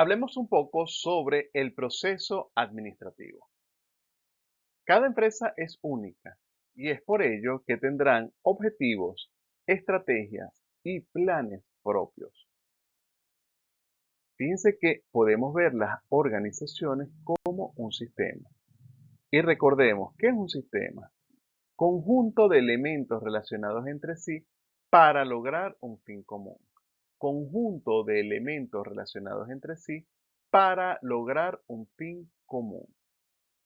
Hablemos un poco sobre el proceso administrativo. Cada empresa es única y es por ello que tendrán objetivos, estrategias y planes propios. Fíjense que podemos ver las organizaciones como un sistema. Y recordemos, ¿qué es un sistema? Conjunto de elementos relacionados entre sí para lograr un fin común. Conjunto de elementos relacionados entre sí para lograr un fin común,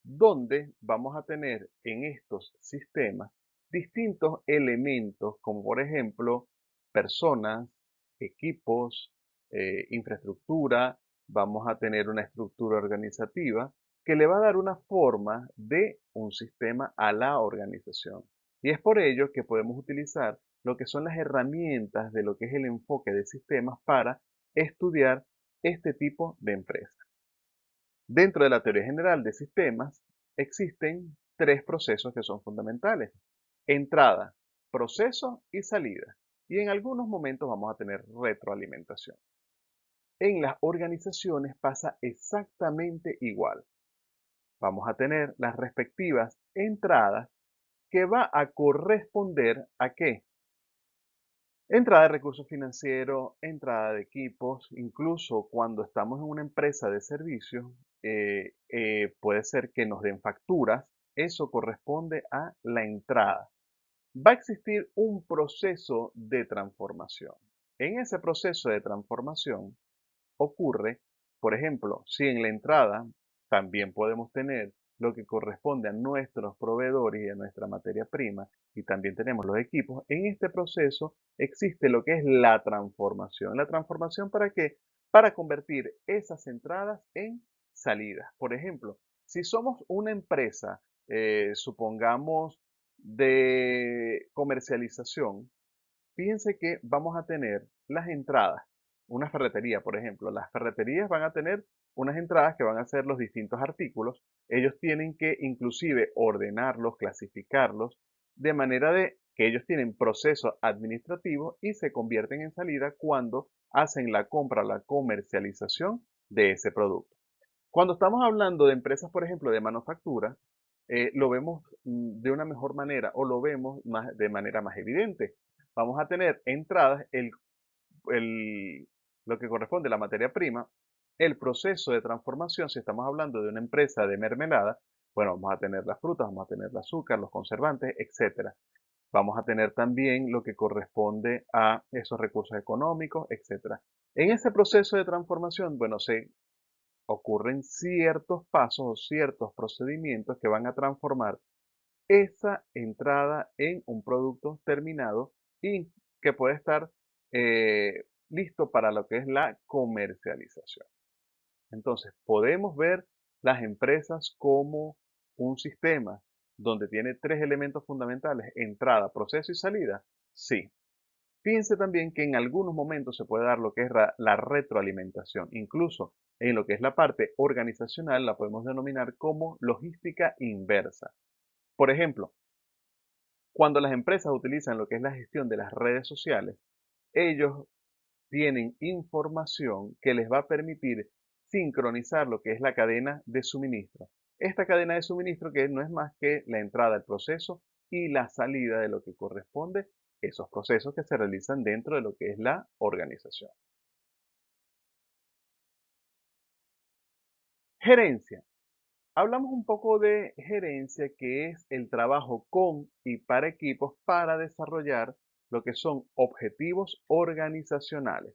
donde vamos a tener en estos sistemas distintos elementos como por ejemplo personas, equipos, infraestructura, vamos a tener una estructura organizativa que le va a dar una forma de un sistema a la organización. Y es por ello que podemos utilizar lo que son las herramientas de lo que es el enfoque de sistemas para estudiar este tipo de empresas. Dentro de la teoría general de sistemas existen tres procesos que son fundamentales: entrada, proceso y salida. Y en algunos momentos vamos a tener retroalimentación. En las organizaciones pasa exactamente igual. Vamos a tener las respectivas entradas que va a corresponder a qué. Entrada de recursos financieros, entrada de equipos, incluso cuando estamos en una empresa de servicios, puede ser que nos den facturas, eso corresponde a la entrada. Va a existir un proceso de transformación. En ese proceso de transformación ocurre, por ejemplo, si en la entrada también podemos tener lo que corresponde a nuestros proveedores y a nuestra materia prima, y también tenemos los equipos, en este proceso existe lo que es la transformación. ¿La transformación para qué? Para convertir esas entradas en salidas. Por ejemplo, si somos una empresa, supongamos, de comercialización, fíjense que vamos a tener las entradas. Una ferretería, por ejemplo. Las ferreterías van a tener unas entradas que van a ser los distintos artículos. Ellos tienen que inclusive ordenarlos, clasificarlos, de manera de que ellos tienen proceso administrativo y se convierten en salida cuando hacen la compra, la comercialización de ese producto. Cuando estamos hablando de empresas, por ejemplo, de manufactura, lo vemos de una mejor manera o lo vemos de manera más evidente. Vamos a tener entradas, el- lo que corresponde a la materia prima, el proceso de transformación. Si estamos hablando de una empresa de mermelada, bueno, vamos a tener las frutas, vamos a tener el azúcar, los conservantes, etcétera. Vamos a tener también lo que corresponde a esos recursos económicos, etcétera. En ese proceso de transformación, bueno, se ocurren ciertos pasos o ciertos procedimientos que van a transformar esa entrada en un producto terminado y que puede estar listo para lo que es la comercialización. Entonces, podemos ver las empresas como un sistema donde tiene tres elementos fundamentales: entrada, proceso y salida. Sí. Fíjense también que en algunos momentos se puede dar lo que es la retroalimentación. Incluso en lo que es la parte organizacional la podemos denominar como logística inversa. Por ejemplo, cuando las empresas utilizan lo que es la gestión de las redes sociales, ellos tienen información que les va a permitir sincronizar lo que es la cadena de suministro. Esta cadena de suministro que no es más que la entrada del proceso y la salida de lo que corresponde, esos procesos que se realizan dentro de lo que es la organización. Gerencia. Hablamos un poco de gerencia, que es el trabajo con y para equipos para desarrollar lo que son objetivos organizacionales.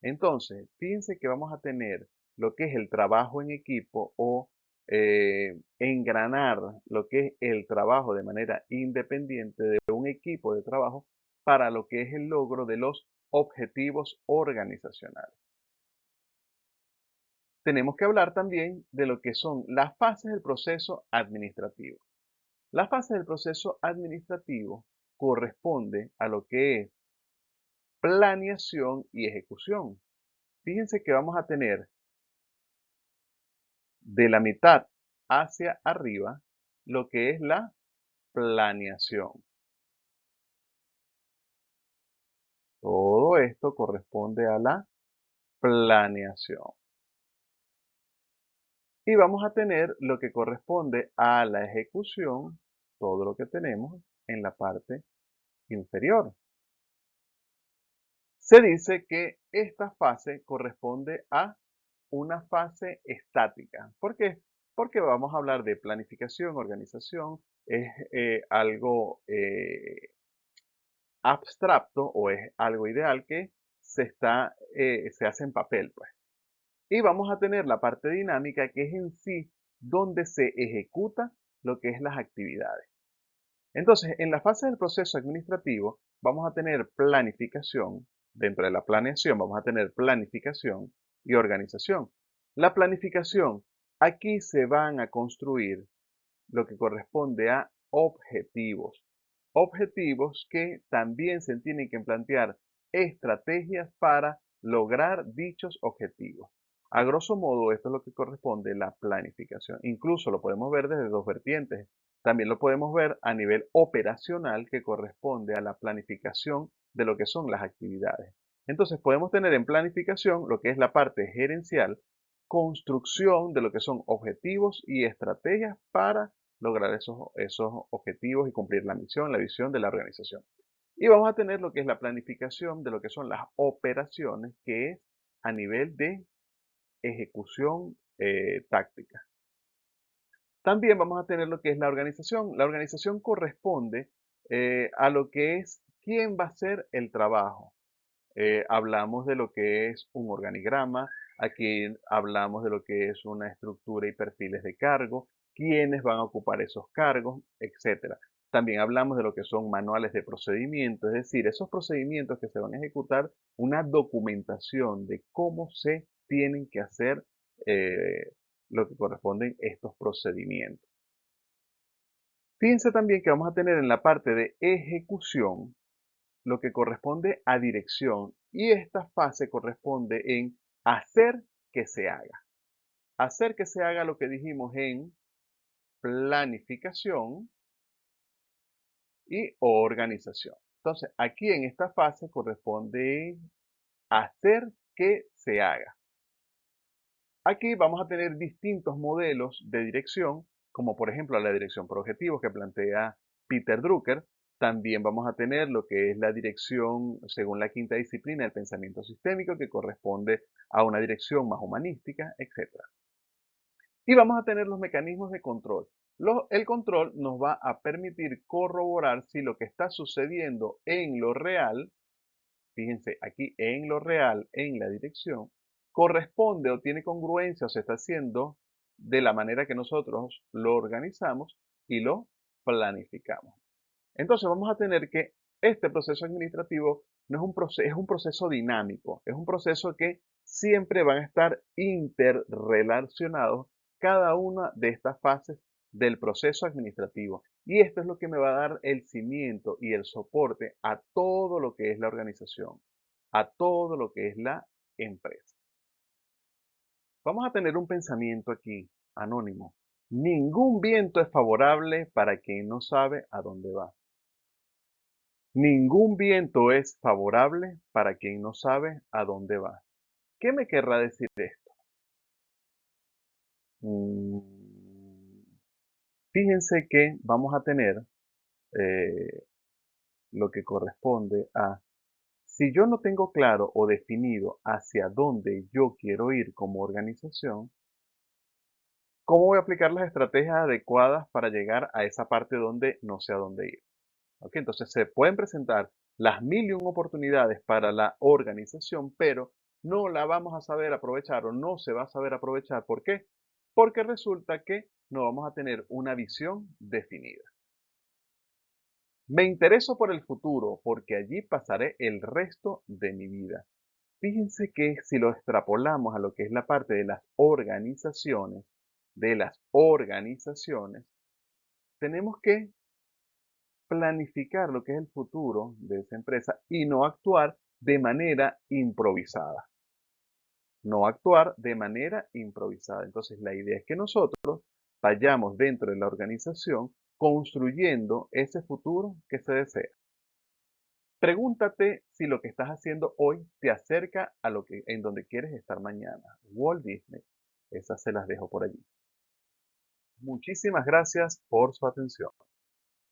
Entonces, fíjense que vamos a tener lo que es el trabajo en equipo o engranar lo que es el trabajo de manera independiente de un equipo de trabajo para lo que es el logro de los objetivos organizacionales. Tenemos que hablar también de lo que son las fases del proceso administrativo. La fase del proceso administrativo corresponde a lo que es planeación y ejecución. Fíjense que vamos a tener de la mitad hacia arriba lo que es la planeación. Todo esto corresponde a la planeación. Y vamos a tener lo que corresponde a la ejecución, todo lo que tenemos en la parte inferior. Se dice que esta fase corresponde a una fase estática. ¿Por qué? Porque vamos a hablar de planificación, organización, es algo abstracto o es algo ideal que se hace en papel, pues. Y vamos a tener la parte dinámica que es en sí donde se ejecuta lo que es las actividades. Entonces, en la fase del proceso administrativo vamos a tener planificación. Dentro de la planeación vamos a tener planificación y organización. La planificación, aquí se van a construir lo que corresponde a objetivos. Objetivos que también se tienen que plantear estrategias para lograr dichos objetivos. A grosso modo, esto es lo que corresponde a la planificación. Incluso lo podemos ver desde dos vertientes. También lo podemos ver a nivel operacional, que corresponde a la planificación de lo que son las actividades. Entonces, podemos tener en planificación lo que es la parte gerencial, construcción de lo que son objetivos y estrategias para lograr esos objetivos y cumplir la misión, la visión de la organización. Y vamos a tener lo que es la planificación de lo que son las operaciones, que es a nivel de ejecución táctica. También vamos a tener lo que es la organización. La organización corresponde a lo que es quién va a hacer el trabajo. Hablamos de lo que es un organigrama, aquí hablamos de lo que es una estructura y perfiles de cargo, quiénes van a ocupar esos cargos, etcétera. También hablamos de lo que son manuales de procedimiento, es decir, esos procedimientos que se van a ejecutar, una documentación de cómo se tienen que hacer eh, lo que corresponden estos procedimientos. Fíjense también que vamos a tener en la parte de ejecución lo que corresponde a dirección, y esta fase corresponde en hacer que se haga. Hacer que se haga lo que dijimos en planificación y organización. Entonces, aquí en esta fase corresponde hacer que se haga. Aquí vamos a tener distintos modelos de dirección, como por ejemplo la dirección por objetivos que plantea Peter Drucker. También vamos a tener lo que es la dirección según la quinta disciplina del pensamiento sistémico, que corresponde a una dirección más humanística, etc. Y vamos a tener los mecanismos de control. El control nos va a permitir corroborar si lo que está sucediendo en lo real, fíjense aquí en lo real, en la dirección, corresponde o tiene congruencia o se está haciendo de la manera que nosotros lo organizamos y lo planificamos. Entonces vamos a tener que este proceso administrativo no es un proceso dinámico, es un proceso que siempre van a estar interrelacionados cada una de estas fases del proceso administrativo. Y esto es lo que me va a dar el cimiento y el soporte a todo lo que es la organización, a todo lo que es la empresa. Vamos a tener un pensamiento aquí, anónimo. Ningún viento es favorable para quien no sabe a dónde va. Ningún viento es favorable para quien no sabe a dónde va. ¿Qué me querrá decir esto? Mm, Fíjense que vamos a tener eh, lo que corresponde a, si yo no tengo claro o definido hacia dónde yo quiero ir como organización, ¿cómo voy a aplicar las estrategias adecuadas para llegar a esa parte donde no sé a dónde ir? ¿Ok? Entonces se pueden presentar las mil y un oportunidades para la organización, pero no la vamos a saber aprovechar o no se va a saber aprovechar. ¿Por qué? Porque resulta que no vamos a tener una visión definida. Me intereso por el futuro porque allí pasaré el resto de mi vida. Fíjense que si lo extrapolamos a lo que es la parte de las organizaciones, tenemos que planificar lo que es el futuro de esa empresa y no actuar de manera improvisada. No actuar de manera improvisada. Entonces, la idea es que nosotros vayamos dentro de la organización construyendo ese futuro que se desea. Pregúntate si lo que estás haciendo hoy te acerca a lo que en donde quieres estar mañana. Walt Disney. Esas se las dejo por allí. Muchísimas gracias por su atención.